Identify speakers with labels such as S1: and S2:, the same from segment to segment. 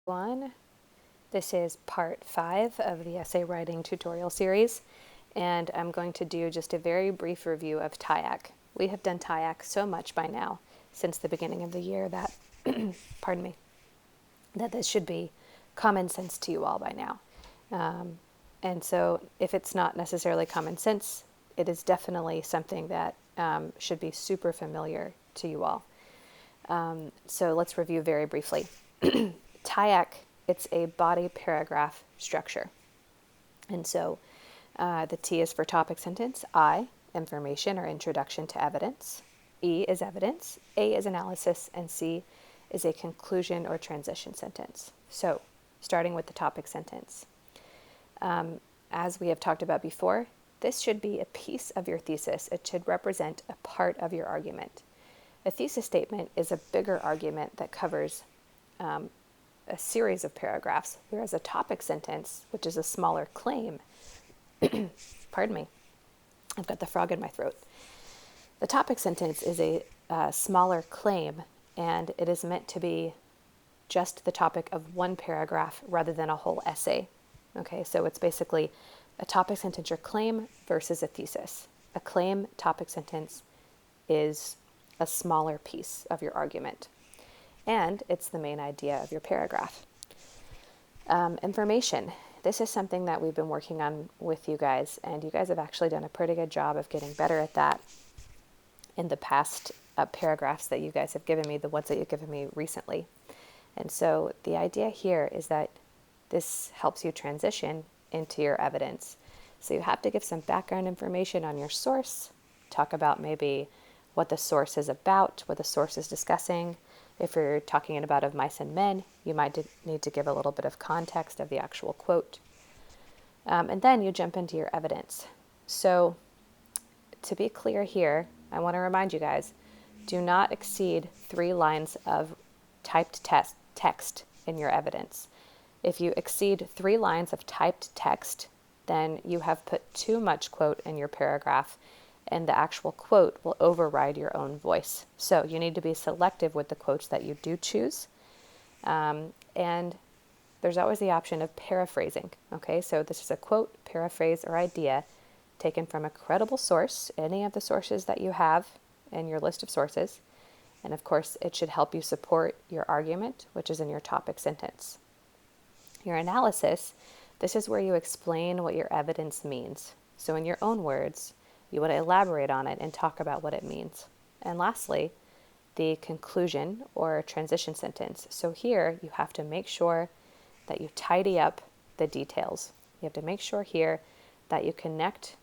S1: One. This is part 5 of the essay writing tutorial series, and I'm going to do just a very brief review of TIEAC. We have done TIEAC so much by now since the beginning of the year that, pardon me, that this should be common sense to you all by now. And so if it's not necessarily common sense, it is definitely something that should be super familiar to you all. So let's review very briefly. TIEAC, it's a body paragraph structure. And so the T is for topic sentence, I, information or introduction to evidence, E is evidence, A is analysis, and C is a conclusion or transition sentence. So starting with the topic sentence. As we have talked about before, this should be a piece of your thesis. It should represent a part of your argument. A thesis statement is a bigger argument that covers a series of paragraphs, whereas a topic sentence, which is a smaller claim, pardon me, I've got the frog in my throat. The topic sentence is a smaller claim, and it is meant to be just the topic of one paragraph rather than a whole essay. Okay, so it's basically a topic sentence or claim versus a thesis. A claim topic sentence is a smaller piece of your argument, and it's the main idea of your paragraph. Information. This is something that we've been working on with you guys, and you guys have actually done a pretty good job of getting better at that in the past paragraphs that you guys have given me, the ones that you've given me recently. And so the idea here is that this helps you transition into your evidence. So you have to give some background information on your source, talk about maybe what the source is about, what the source is discussing. If you're talking about of mice and men, you might need to give a little bit of context of the actual quote. And then you jump into your evidence. So to be clear here, I want to remind you guys, do not exceed 3 lines of typed text in your evidence. If you exceed 3 lines of typed text, then you have put too much quote in your paragraph, and the actual quote will override your own voice. So you need to be selective with the quotes that you do choose. And there's always the option of paraphrasing. Okay, so this is a quote, paraphrase, or idea taken from a credible source, any of the sources that you have in your list of sources. And of course, it should help you support your argument, which is in your topic sentence. Your analysis, this is where you explain what your evidence means. So in your own words, you want to elaborate on it and talk about what it means. And lastly, the conclusion or transition sentence. So here you have to make sure that you tidy up the details. You have to make sure here that you connect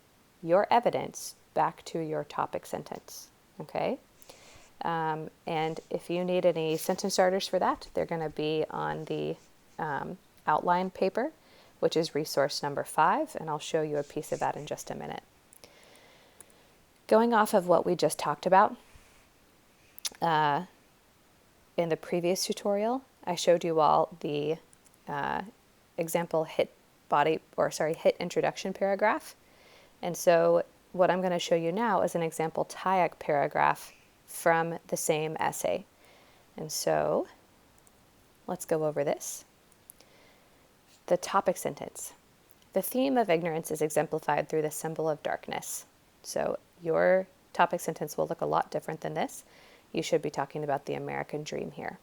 S1: your evidence back to your topic sentence. Okay? And if you need any sentence starters for that, they're going to be on the outline paper, which is resource number 5, and I'll show you a piece of that in just a minute. Going off of what we just talked about, in the previous tutorial, I showed you all the example hit introduction paragraph. And so what I'm going to show you now is an example TIEAC paragraph from the same essay. And so let's go over this. The topic sentence. The theme of ignorance is exemplified through the symbol of darkness. So your topic sentence will look a lot different than this. You should be talking about the American dream here.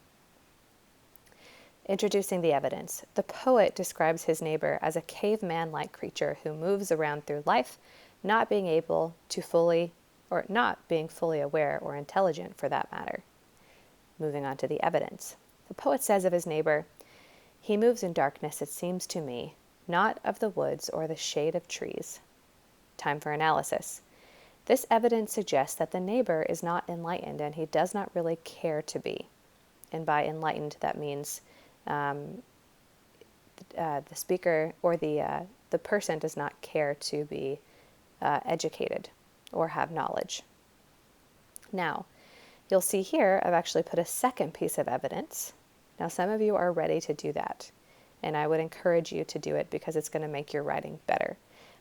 S1: Introducing the evidence. The poet describes his neighbor as a caveman-like creature who moves around through life, not being fully aware or intelligent for that matter. Moving on to the evidence. The poet says of his neighbor, he moves in darkness, it seems to me, not of the woods or the shade of trees. Time for analysis. This evidence suggests that the neighbor is not enlightened and he does not really care to be. And by enlightened, that means the speaker or the person does not care to be educated or have knowledge. Now, you'll see here I've actually put a second piece of evidence. Now, some of you are ready to do that, and I would encourage you to do it because it's going to make your writing better.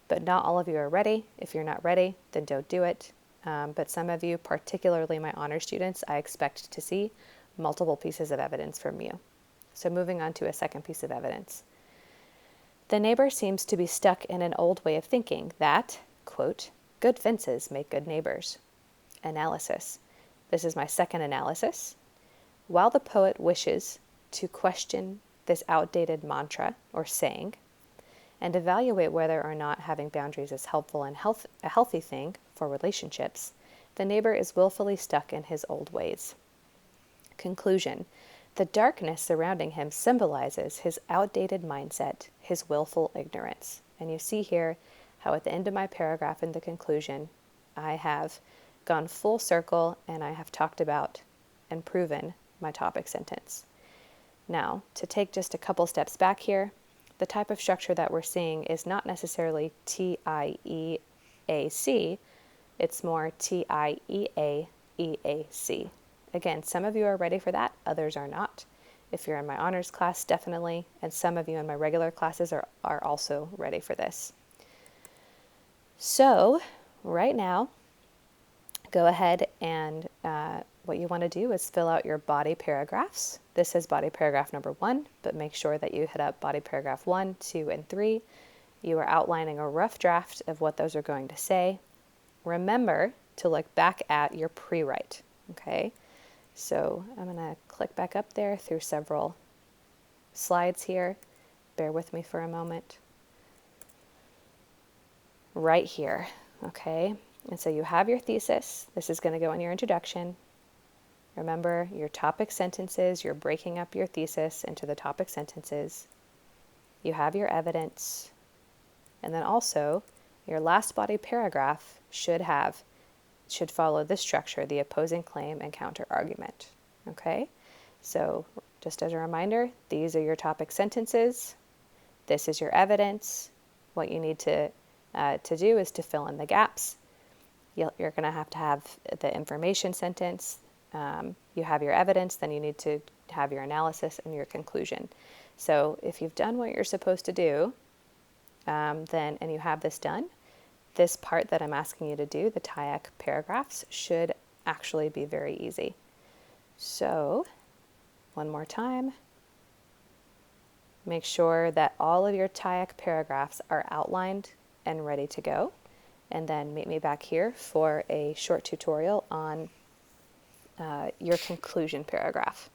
S1: But not all of you are ready. If you're not ready, then don't do it. But some of you, particularly my honor students, I expect to see multiple pieces of evidence from you. So moving on to a second piece of evidence. The neighbor seems to be stuck in an old way of thinking that, quote, good fences make good neighbors. Analysis. This is my second analysis. While the poet wishes to question this outdated mantra or saying and evaluate whether or not having boundaries is helpful and a healthy thing for relationships, the neighbor is willfully stuck in his old ways. Conclusion. The darkness surrounding him symbolizes his outdated mindset, his willful ignorance. And you see here how at the end of my paragraph in the conclusion, I have gone full circle and I have talked about and proven my topic sentence. Now, to take just a couple steps back here, the type of structure that we're seeing is not necessarily TIEAC, it's more TIEAEAC. Again, some of you are ready for that, others are not. If you're in my honors class, definitely, and some of you in my regular classes are also ready for this. So, right now, go ahead and what you want to do is fill out your body paragraphs. This is body paragraph number 1, but make sure that you hit up body paragraph 1, 2, and 3. You are outlining a rough draft of what those are going to say. Remember to look back at your pre-write, okay? So I'm going to click back up there through several slides here. Bear with me for a moment. Right here, okay? And so you have your thesis. This is going to go in your introduction. Remember your topic sentences. You're breaking up your thesis into the topic sentences. You have your evidence. And then also your last body paragraph should follow this structure, the opposing claim and counter argument. Okay? So just as a reminder, these are your topic sentences. This is your evidence. What you need to do is to fill in the gaps. You're going to have the information sentence. You have your evidence, then you need to have your analysis and your conclusion. So if you've done what you're supposed to do, and you have this done, this part that I'm asking you to do, the TIAC paragraphs, should actually be very easy. So, one more time, make sure that all of your TIAC paragraphs are outlined and ready to go. And then meet me back here for a short tutorial on your conclusion paragraph.